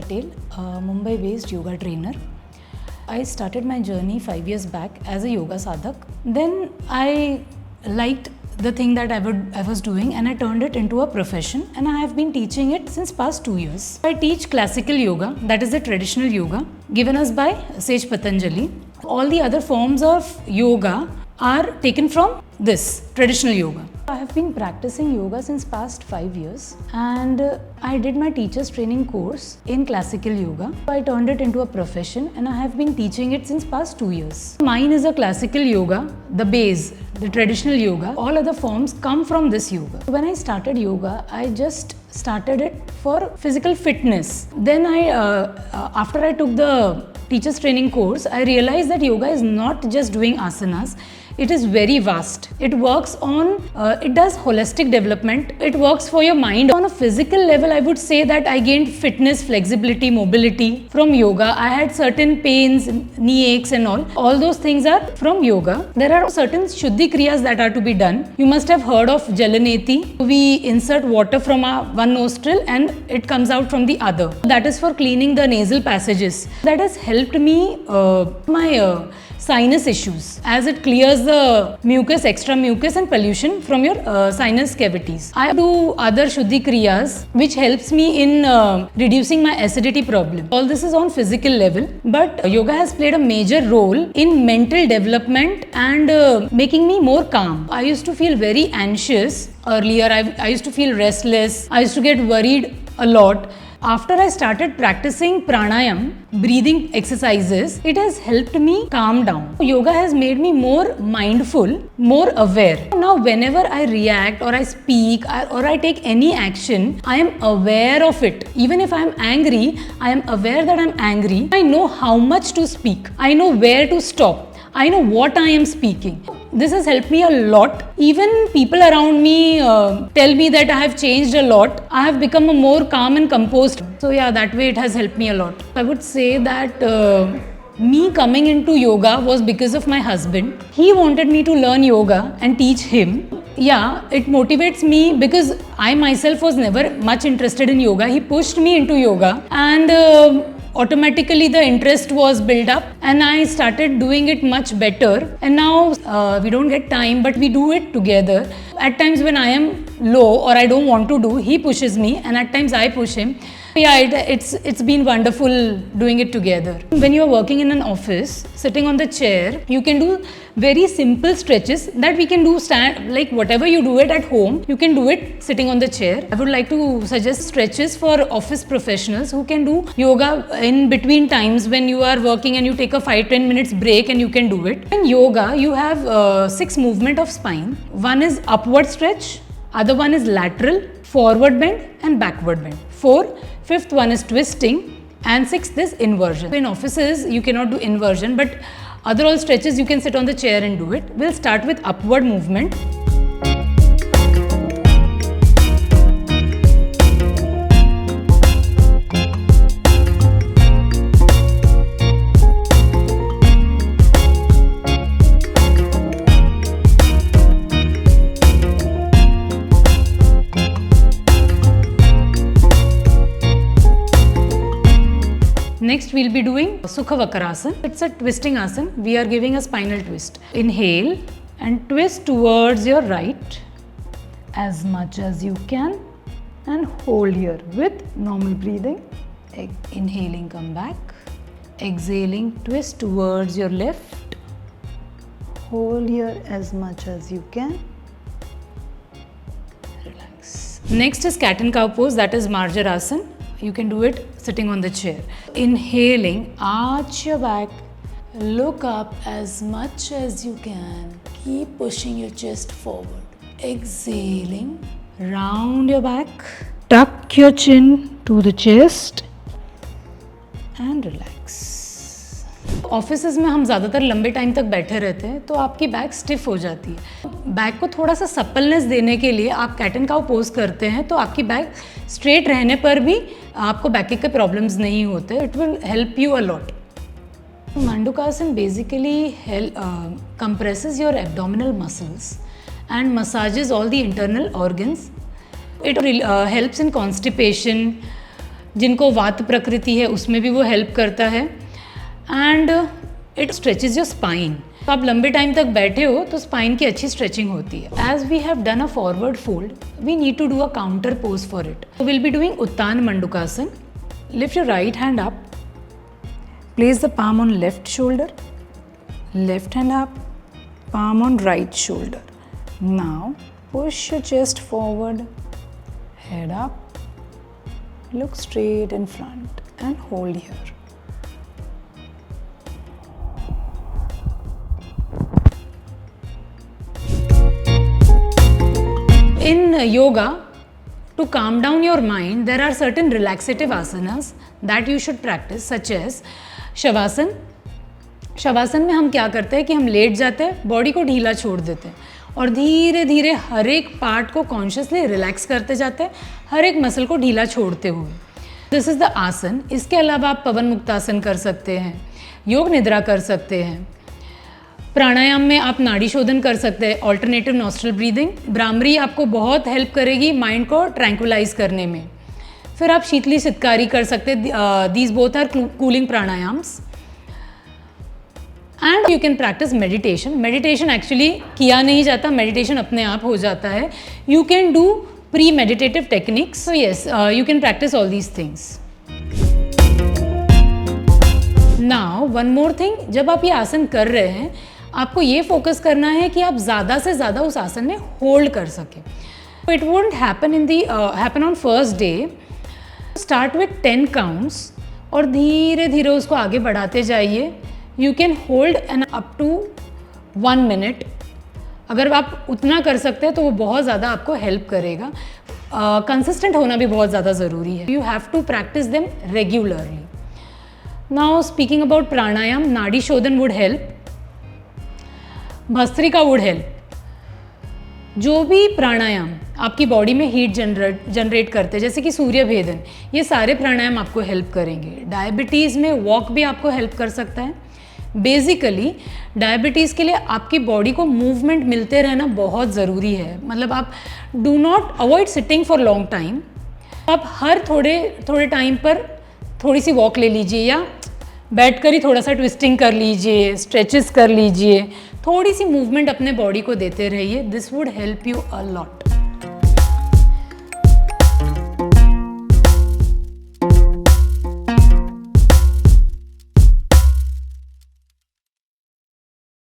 Patel, a Mumbai-based yoga trainer. I started my journey 5 years back as a yoga sadhak. Then I liked the thing that I was doing and I turned it into a profession, and I have been teaching it since past 2 years. I teach classical yoga, that is the traditional yoga given us by Sage Patanjali. All the other forms of yoga are taken from this traditional yoga. I have been practicing yoga since past 5 years, and I did my teacher's training course in classical yoga. I turned it into a profession and I have been teaching it since past 2 years. Mine is a classical yoga, the base, the traditional yoga. All other forms come from this yoga. When I started yoga, I just started it for physical fitness. Then after I took the teacher's training course, I realized that yoga is not just doing asanas. It is very vast. It works on, it does holistic development. It works for your mind. On a physical level, I would say that I gained fitness, flexibility, mobility from yoga. I had certain pains, knee aches and all. All those things are from yoga. There are certain Shuddhi Kriyas that are to be done. You must have heard of Jalaneti. We insert water from our one nostril and it comes out from the other. That is for cleaning the nasal passages. That has helped me, my sinus issues, as it clears the mucus, extra mucus and pollution from your sinus cavities. I do other Shuddhi Kriyas which helps me in reducing my acidity problem. All this is on physical level, but yoga has played a major role in mental development and making me more calm. I used to feel very anxious earlier. I used to feel restless. I used to get worried a lot. After I started practicing pranayam, breathing exercises, it has helped me calm down. Yoga has made me more mindful, more aware. Now whenever I react or I speak or I take any action, I am aware of it. Even if I am angry, I am aware that I am angry. I know how much to speak. I know where to stop. I know what I am speaking. This has helped me a lot. Even people around me tell me that I have changed a lot. I have become a more calm and composed. So yeah, that way it has helped me a lot. I would say that me coming into yoga was because of my husband. He wanted me to learn yoga and teach him. Yeah, it motivates me because I myself was never much interested in yoga. He pushed me into yoga and automatically the interest was built up and I started doing it much better. And now we don't get time, but we do it together. At times when I am low or I don't want to do, he pushes me, and at times I push him. Yeah, it's been wonderful doing it together. When you are working in an office, sitting on the chair, you can do very simple stretches that we can do like whatever you do it at home, you can do it sitting on the chair. I would like to suggest stretches for office professionals who can do yoga in between times when you are working and you take a 5-10 minutes break and you can do it. In yoga, you have 6 movement of spine. One is upward stretch, other one is lateral, forward bend and backward bend. 5th one is twisting, and 6th is inversion. In offices, you cannot do inversion, but other all stretches you can sit on the chair and do it. We'll start with upward movement. Next, we'll be doing Sukha Vakrasana. It's a twisting asana. We are giving a spinal twist. Inhale and twist towards your right as much as you can and hold here with normal breathing. Inhaling, come back. Exhaling, twist towards your left. Hold here as much as you can. Relax. Next is cat and cow pose, that is Marjarasana. You can do it sitting on the chair. Inhaling, arch your back, look up as much as you can. Keep pushing your chest forward. Exhaling, round your back, tuck your chin to the chest and relax. Offices में हम ज़्यादातर लंबे time तक बैठे रहते हैं तो आपकी बैक स्टिफ हो जाती है. बैक को थोड़ा सा सप्पलनेस देने के लिए आप कैट एंड काउ पोज करते हैं तो आपकी बैक स्ट्रेट रहने पर भी आपको बैक के प्रॉब्लम्स नहीं होते. It will help you a lot. Mandukasana basically compresses your abdominal muscles and massages all the internal organs. It helps in constipation. जिनको वात प्रकृति है उसमें भी वो हेल्प करता है, and it stretches your spine. तो आप लंबे टाइम तक बैठे हो तो स्पाइन की अच्छी स्ट्रेचिंग होती है। As we have done a forward fold, we need to do a counter pose for it. Will be doing Uttana Mandukasana. Lift your right hand up, place the palm on left shoulder, left hand up, palm on right shoulder. Now push your chest forward, head up, look straight in front and hold here. In yoga, to calm down your mind, there are certain relaxative asanas that you should practice, such as shavasana. Shavasana में हम क्या करते हैं कि हम late जाते हैं, body को ढीला छोड़ देते हैं और धीरे धीरे हर एक पार्ट को कॉन्शियसली रिलैक्स करते जाते हैं, हर एक मसल को ढीला छोड़ते हुए। दिस इज़ द आसन। इसके अलावा आप पवन मुक्तासन कर सकते हैं, योग निद्रा कर सकते हैं। प्राणायाम में आप नाड़ी शोधन कर सकते हैं, ऑल्टरनेटिव नॉस्ट्रल ब्रीदिंग। भ्रामरी आपको बहुत हेल्प करेगी माइंड को ट्रैंक्विलाइज करने में। फिर आप शीतली सितकारी कर सकते हैं। These both are cooling pranayams. And you can practise meditation. Meditation actually किया नहीं जाता, मेडिटेशन अपने आप हो जाता है। You can do pre meditative techniques. So yes, you can practise all these things. Now one more thing, जब आप ये आसन कर रहे हैं आपको ये फोकस करना है कि आप ज़्यादा से ज़्यादा उस आसन में होल्ड कर सकें। It won't happen on first day. Start with 10 counts और धीरे धीरे उसको आगे बढ़ाते जाइए। You can hold on up to 1 minute. अगर आप उतना कर सकते हैं तो वो बहुत ज़्यादा आपको हेल्प करेगा। कंसिस्टेंट होना भी बहुत ज़्यादा ज़रूरी है। You have to practise them regularly. Now speaking about pranayama, Nadi Shodhana would help, Bhastrika would help. जो भी प्राणायाम आपकी बॉडी में हीट जनरेट करते हैं, जैसे कि सूर्य भेदन, ये सारे प्राणायाम आपको हेल्प करेंगे। डायबिटीज़ में वॉक भी आपको हेल्प कर सकता है। बेसिकली डायबिटीज़ के लिए आपकी बॉडी को मूवमेंट मिलते रहना बहुत ज़रूरी है। मतलब आप do not avoid sitting for long time. आप हर थोड़े टाइम पर थोड़ी सी वॉक ले लीजिए या बैठकर ही थोड़ा सा ट्विस्टिंग कर लीजिए, स्ट्रेचेस कर लीजिए, थोड़ी सी मूवमेंट अपने बॉडी को देते रहिए। This would help you a lot.